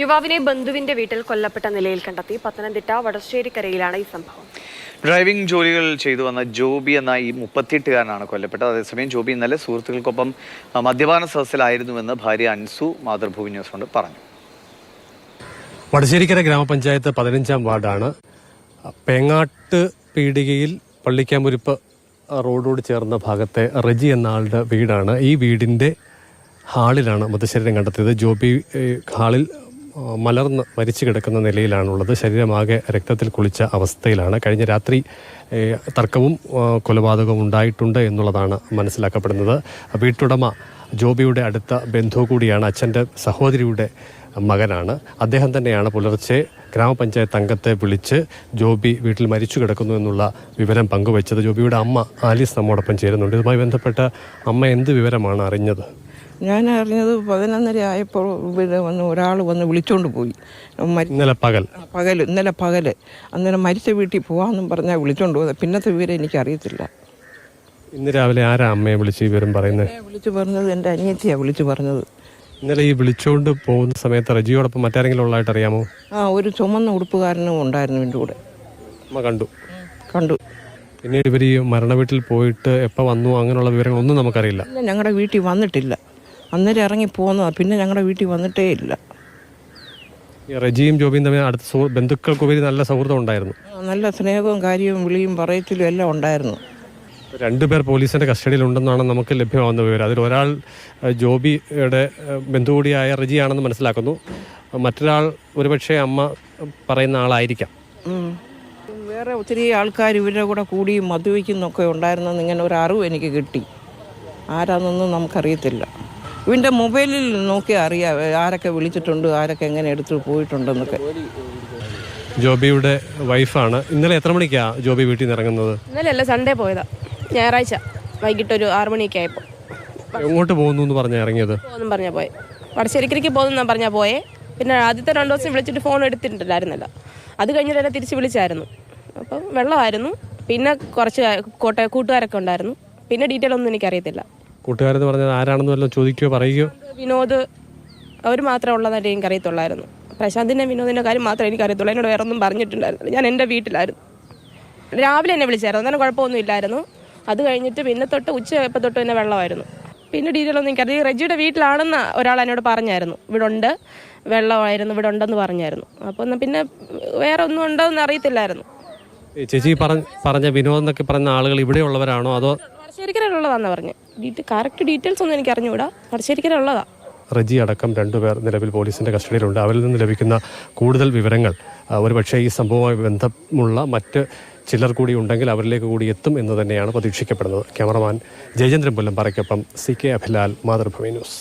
യുവാവിനെ ബന്ധുവിന്റെ വീട്ടിൽ കൊല്ലപ്പെട്ട നിലയിൽ കണ്ടെത്തി. പത്തനംതിട്ട വടശ്ശേരിക്കരയിലാണ് ഈ സംഭവം. ഡ്രൈവിംഗ് ജോലികൾ ചെയ്തു വന്ന ജോബി എന്ന ഈ 38-കാരനാണ് കൊല്ലപ്പെട്ടത്. അതേസമയം ജോബി ഇന്നലെ സുഹൃത്തുക്കൾക്കൊപ്പം മദ്യപാന സദസ്സിലായിരുന്നുവെന്ന് ഭാര്യ അൻസു മാതൃഭൂമി ന്യൂസിനോട് പറഞ്ഞു. വടശ്ശേരിക്കര ഗ്രാമപഞ്ചായത്ത് 15-ാം വാർഡാണ്. പേങ്ങാട്ട് പീടികയിൽ പള്ളിക്കാമുരിപ്പ് റോഡോട് ചേർന്ന ഭാഗത്തെ റജി എന്ന ആളുടെ വീടാണ്. ഈ വീടിന്റെ ഹാളിലാണ് മൃതശരീരം കണ്ടെത്തിയത്. ജോബി ഹാളിൽ മലർന്ന് മരിച്ചു കിടക്കുന്ന നിലയിലാണുള്ളത്. ശരീരമാകെ രക്തത്തിൽ കുളിച്ച അവസ്ഥയിലാണ്. കഴിഞ്ഞ രാത്രി തർക്കവും കൊലപാതകവും ഉണ്ടായിട്ടുണ്ട് എന്നുള്ളതാണ് മനസ്സിലാക്കപ്പെടുന്നത്. വീട്ടുടമ ജോബിയുടെ അടുത്ത ബന്ധു കൂടിയാണ്. അച്ഛൻ്റെ സഹോദരിയുടെ മകനാണ്. അദ്ദേഹം തന്നെയാണ് പുലർച്ചെ ഗ്രാമപഞ്ചായത്ത് അംഗത്തെ വിളിച്ച് ജോബി വീട്ടിൽ മരിച്ചു കിടക്കുന്നു എന്നുള്ള വിവരം പങ്കുവച്ചത്. ജോബിയുടെ അമ്മ ആലീസ് നമ്മോടൊപ്പം ചേരുന്നുണ്ട്. ഇതുമായി ബന്ധപ്പെട്ട അമ്മ എന്ത് വിവരമാണ് അറിഞ്ഞത്? ഞാൻ അറിഞ്ഞത് 11:30 ആയപ്പോൾ ഇവിടെ ഒരാൾ വന്ന് വിളിച്ചോണ്ട് പോയി. ഇന്നലെ പകല് അന്നേരം മരിച്ച വീട്ടിൽ പോകാമെന്നും പറഞ്ഞാൽ വിളിച്ചോണ്ട് പോകുന്നത്. പിന്നത്തെ വിവരം എനിക്കറിയത്തില്ല. ഇന്ന് രാവിലെ ആരാ അമ്മയെ വിളിച്ച് വിവരം പറയുന്നത്? വിളിച്ചു പറഞ്ഞത് എൻ്റെ അനിയത്തിയാണ് വിളിച്ചു പറഞ്ഞത്. ഇന്നലെ ഈ വിളിച്ചോണ്ട് പോകുന്ന സമയത്ത് റജിയോടൊപ്പം മറ്റാരെങ്കിലും ഉള്ളതായിട്ട് അറിയാമോ? ഒരു ചുമന്ന ഉടുപ്പുകാരനും ഉണ്ടായിരുന്നു എൻ്റെ കൂടെ. അമ്മ കണ്ടു. പിന്നീട് ഇവർ ഈ മരണ വീട്ടിൽ പോയിട്ട് എപ്പോൾ വന്നു അങ്ങനെയുള്ള വിവരങ്ങളൊന്നും നമുക്കറിയില്ല. ഞങ്ങളുടെ വീട്ടിൽ വന്നിട്ടില്ല. അന്നേരം ഇറങ്ങി പോകുന്നതാണ്. പിന്നെ ഞങ്ങളുടെ വീട്ടിൽ വന്നിട്ടേ ഇല്ല. റജിയും ജോബിയും തമ്മിൽ അടുത്ത ബന്ധുക്കൾക്കുപരി നല്ല സൗഹൃദം ഉണ്ടായിരുന്നു. നല്ല സ്നേഹവും കാര്യവും വിളിയും പറയത്തിലും എല്ലാം ഉണ്ടായിരുന്നു. 2 പേർ പോലീസിന്റെ കസ്റ്റഡിയിലുണ്ടെന്നാണ് നമുക്ക് ലഭ്യമാകുന്ന വിവരം. അതിൽ ഒരാൾ ജോബിയുടെ ബന്ധു കൂടിയായ റജിയാണെന്ന് മനസ്സിലാക്കുന്നു. മറ്റൊരാൾ ഒരുപക്ഷെ അമ്മ പറയുന്ന ആളായിരിക്കാം. വേറെ ഒത്തിരി ആൾക്കാർ ഇവരുടെ കൂടെ കൂടി മദ്യപിക്കുന്നൊക്കെ ഉണ്ടായിരുന്നെന്ന് ഇങ്ങനെ ഒരു അറിവ് എനിക്ക് കിട്ടി. ആരാന്നൊന്നും നമുക്കറിയത്തില്ല. ഇവൻ്റെ മൊബൈലിൽ നോക്കി അറിയാം ആരൊക്കെ വിളിച്ചിട്ടുണ്ട്, ആരൊക്കെ എങ്ങനെ എടുത്ത് പോയിട്ടുണ്ടെന്നൊക്കെ. ജോബിയുടെ വൈഫാണ്. ഇന്നലെ എത്ര മണിക്കാണ് ജോബി വീട്ടിൽ നിന്ന് ഇറങ്ങുന്നത്? ഇന്നലെ അല്ല, സൺഡേ പോയതാ. ഞായറാഴ്ച വൈകിട്ട് ഒരു 6 മണിയൊക്കെ ആയപ്പോൾ. എങ്ങോട്ട് പോകുന്നു എന്ന് പറഞ്ഞാൽ ഇറങ്ങിയത്? പറഞ്ഞാൽ പോയെ വടശ്ശേരിക്കരയ്ക്ക് പോകുന്ന പറഞ്ഞാൽ പോയെ. പിന്നെ ആദ്യത്തെ 2 ദിവസം വിളിച്ചിട്ട് ഫോൺ എടുത്തിട്ടുണ്ടായിരുന്നില്ല. അത് കഴിഞ്ഞിട്ട് എന്നെ തിരിച്ച് വിളിച്ചായിരുന്നു. അപ്പം വെള്ളമായിരുന്നു. പിന്നെ കുറച്ച് കൂട്ടുകാരൊക്കെ ഉണ്ടായിരുന്നു. പിന്നെ ഡീറ്റെയിൽ ഒന്നും എനിക്കറിയത്തില്ല. കൂട്ടുകാരെന്ന് പറഞ്ഞത് ആരാണെന്ന് വല്ലതും ചോദിക്കുകയോ പറയുകയോ? വിനോദ്, അവർ മാത്രമേ ഉള്ളതായിട്ട് എനിക്കറിയത്തുള്ളായിരുന്നു. പ്രശാന്തിൻ്റെ വിനോദിൻ്റെ കാര്യം മാത്രമേ എനിക്കറിയത്തുള്ളൂ. എന്നോട് വേറെ ഒന്നും പറഞ്ഞിട്ടുണ്ടായിരുന്നില്ല. ഞാൻ എൻ്റെ വീട്ടിലായിരുന്നു. രാവിലെ എന്നെ വിളിച്ചായിരുന്നു. അങ്ങനെ കുഴപ്പമൊന്നും ഇല്ലായിരുന്നു. അത് കഴിഞ്ഞിട്ട് പിന്നെ തൊട്ട് ഉച്ചയായപ്പോൾ തൊട്ട് തന്നെ വെള്ളമായിരുന്നു. പിന്നെ ഡീറ്റെയിൽ ഒന്നും എനിക്കറിയാം. റജിയുടെ വീട്ടിലാണെന്ന് ഒരാൾ എന്നോട് പറഞ്ഞായിരുന്നു. ഇവിടെ ഉണ്ട്, വെള്ളമായിരുന്നു, ഇവിടെ ഉണ്ടെന്ന് പറഞ്ഞായിരുന്നു. അപ്പോൾ പിന്നെ വേറെ ഒന്നും ഉണ്ടോ എന്ന് അറിയത്തില്ലായിരുന്നു. ചേച്ചി പറഞ്ഞ വിനോദ് എന്നൊക്കെ പറഞ്ഞ ആളുകൾ ഇവിടെ ഉള്ളവരാണോ അതോ? വടശ്ശേരിക്കരയുള്ളതാന്ന് പറഞ്ഞു. കറക്റ്റ് ഡീറ്റെയിൽസ് ഒന്നും എനിക്ക് അറിഞ്ഞുകൂടാ. വടശ്ശേരിക്കരയുള്ളതാ. റജി അടക്കം 2 പേർ നിലവിൽ പോലീസിന്റെ കസ്റ്റഡിയിലുണ്ട്. അവരിൽ നിന്ന് ലഭിക്കുന്ന കൂടുതൽ വിവരങ്ങൾ ഒരുപക്ഷെ ഈ സംഭവവുമായി ബന്ധമുള്ള മറ്റ് ചിലർ കൂടി ഉണ്ടെങ്കിൽ അവരിലേക്ക് കൂടി എത്തും എന്ന് തന്നെയാണ് പ്രതീക്ഷിക്കപ്പെടുന്നത്. ക്യാമറമാൻ ജയചന്ദ്രൻ പുല്ലംപാറയ്ക്കൊപ്പം CK അഭിലാൽ, മാതൃഭൂമി ന്യൂസ്.